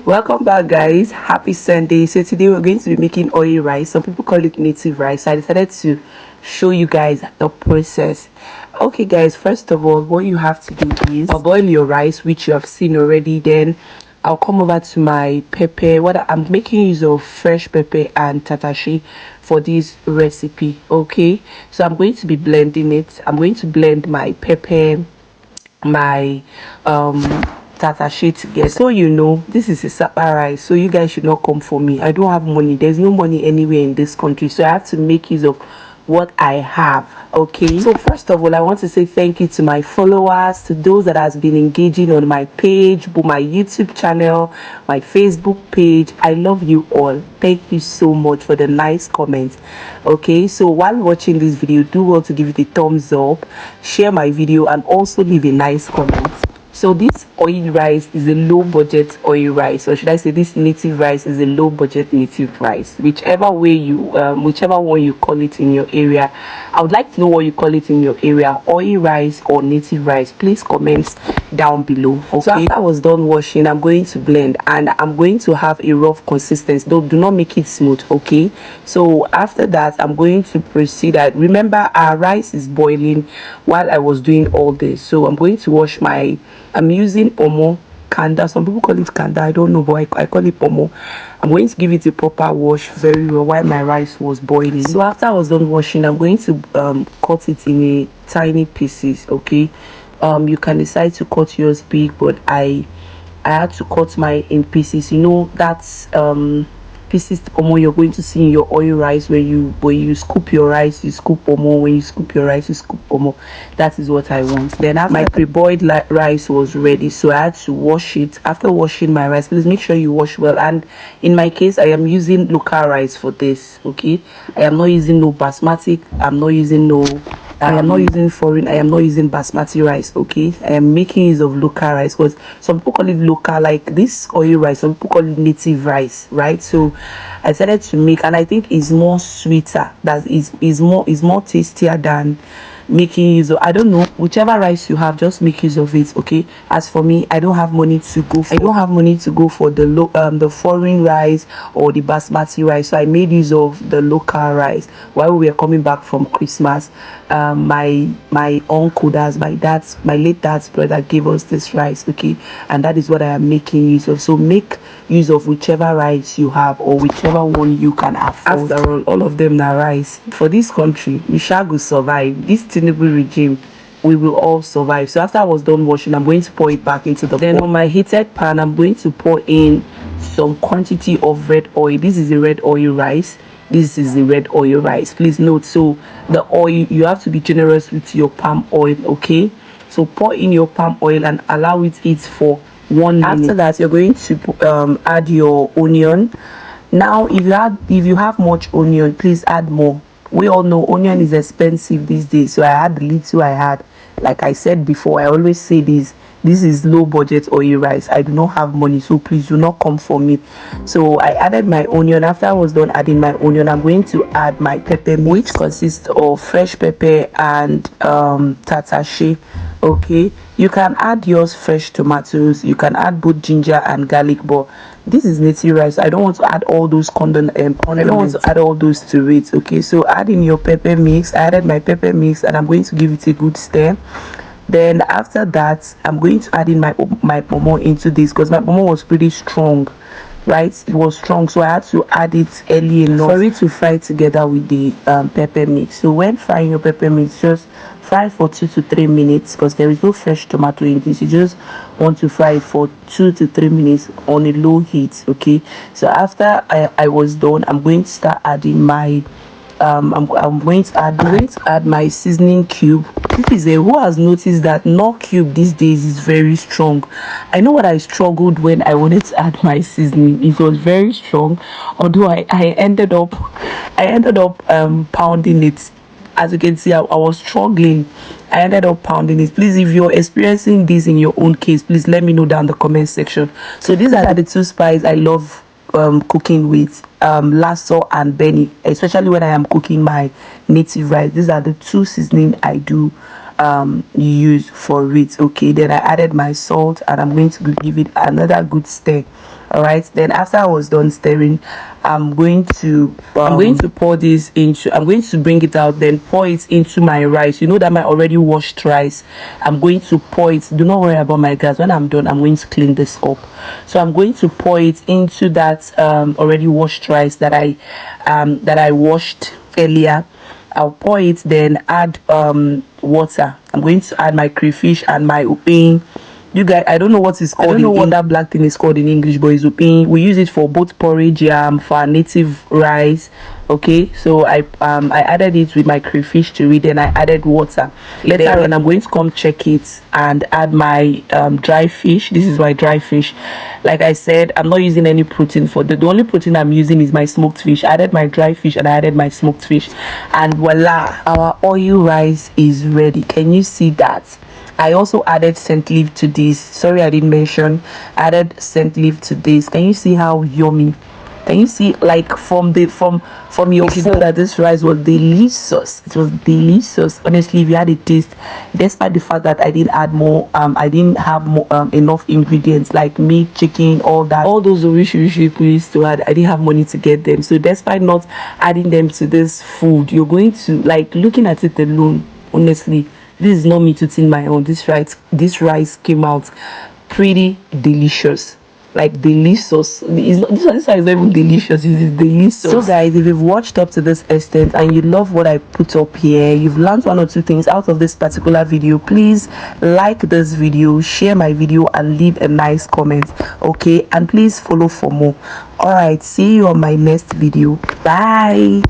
Welcome back, guys. Happy Sunday. So today we're going to be making oil rice. Some people call it native rice. So I decided to show you guys the process. Okay, guys, first of all, what you have to do is boil your rice, which you have seen already. Then I'll come over to my pepper. What I'm making use of fresh pepper and tatashi for this recipe. Okay, so I'm going to be blending it. I'm going to blend my pepper, my tata sheet together. So you know, this is a sapa rice, so you guys should not come for me. I don't have money. There's no money anywhere in this country, so I have to make use of what I have. Okay, so first of all, I want to say thank you to my followers, to those that has been engaging on my page, my YouTube channel, my Facebook page. I love you all. Thank you so much for the nice comments. Okay, so while watching this video, do well to give it a thumbs up, share my video, and also leave a nice comment. So this oil rice is a low budget oil rice, or should I say this native rice is a low budget native rice, whichever way you whichever one you call it in your area. I would like to know what you call it in your area, oil rice or native rice. Please comment down below. Okay, so after I was done washing, I'm going to blend, and I'm going to have a rough consistency. Do not make it smooth. Okay, so after that, I'm going to proceed. Remember, our rice is boiling while I was doing all this, so I'm going to wash my, I'm using omo kanda. Some people call it kanda, I don't know, but I call it omo. I'm going to give it a proper wash very well while my rice was boiling. So after I was done washing, I'm going to cut it in a tiny pieces. Okay, you can decide to cut yours big, but I had to cut my in pieces. You know, that's pieces omo you're going to see in your oil rice. When you scoop your rice, you scoop omo. When you scoop your rice, you scoop omo. That is what I want. Then after my pre-boiled rice was ready, so I had to wash it. After washing my rice, please make sure you wash well. And in my case, I am using local rice for this. Okay, I am not using no basmati. I'm not using no, I am not using foreign, I am not using basmati rice. Okay, I am making use of local rice, because some people call it local, like this oil rice, some people call it native rice, right? So I decided to make, and I think it's more sweeter, that is more tastier than making use of, I don't know, whichever rice you have, just make use of it. Okay, as for me, I don't have money to go for, the foreign rice or the basmati rice, so I made use of the local rice. While we were coming back from Christmas, my uncle, that's my late dad's brother, gave us this rice. Okay, and that is what I am making use of. So make use of whichever rice you have, or whichever one you can afford. After all of them are rice. For this country, we shall go survive this Tinubu regime. We will all survive. So after I was done washing, I'm going to pour it back into the then pot. On my heated pan, I'm going to pour in some quantity of red oil. This is a red oil rice. This is the red oil rice. Please note, so the oil, you have to be generous with your palm oil. Okay, so pour in your palm oil and allow it heat for 1 minute. After that, you're going to add your onion. Now if you have much onion, please add more. We all know onion is expensive these days, so I had the little I had. Like I said before, I always say this is low budget oil rice. I do not have money, so please do not come for me. So I added my onion. After I was done adding my onion, I'm going to add my pepper, which consists of fresh pepper and tatashi. Okay, you can add yours fresh tomatoes, you can add both ginger and garlic, but this is native rice, I don't want to add all those I don't want to add all those to it. Okay, so add in your pepper mix. I added my pepper mix, and I'm going to give it a good stir. Then after that, I'm going to add in my pomo into this, because my pomo was pretty strong, right? It was strong, so I had to add it early enough for it to fry together with the pepper mix. So when frying your pepper mix, just fry for 2 to 3 minutes, because there is no fresh tomato in this. You just want to fry it for 2 to 3 minutes on a low heat. Okay, so after I was done, I'm going to start adding my I'm going to add my seasoning cube. This is a, who has noticed that Knorr cube these days is very strong. I know what I struggled when I wanted to add my seasoning. It was very strong, although I ended up pounding it. As you can see, I was struggling. I ended up pounding it. Please, if you're experiencing this in your own case, please let me know down the comment section. So these are the two spices I love cooking with, lasso and benny, especially when I am cooking my native rice. These are the two seasoning I do use for it. Okay, then I added my salt, and I'm going to give it another good stir. All right, then after I was done stirring, I'm going to pour this into, I'm going to bring it out, then pour it into my rice. You know that my already washed rice, I'm going to pour it. Do not worry about my gas. When I'm done, I'm going to clean this up. So I'm going to pour it into that already washed rice that I washed earlier. I'll pour it, then add water. I'm going to add my crayfish and my upin. You guys, I don't know what it's called. I don't know what that black thing is called in English, but it's upin. We use it for both porridge, for our native rice. Okay, so I added it with my crayfish to it, then I added water. Later on, I'm going to come check it and add my dry fish. This is my dry fish. Like I said, I'm not using any protein for the only protein I'm using is my smoked fish. I added my dry fish and I added my smoked fish, and voila, our oil rice is ready. Can you see that? I also added scent leaf to this. Sorry, I didn't mention. I added scent leaf to this. Can you see how yummy? Can you see, like, from your phone, that this rice was delicious? It was delicious. Honestly, if you had a taste, despite the fact that I didn't add more, I didn't have more enough ingredients like meat, chicken, all that, all those orish we used to add. I didn't have money to get them. So despite not adding them to this food, you're going to, like, looking at it alone. Honestly, this is not me tooting my own. This rice came out pretty delicious, like delicious. This one is not even delicious, it is delicious. So guys, if you've watched up to this extent and you love what I put up here, you've learned one or two things out of this particular video, please like this video, share my video, and leave a nice comment. Okay, and please follow for more. All right, see you on my next video. Bye.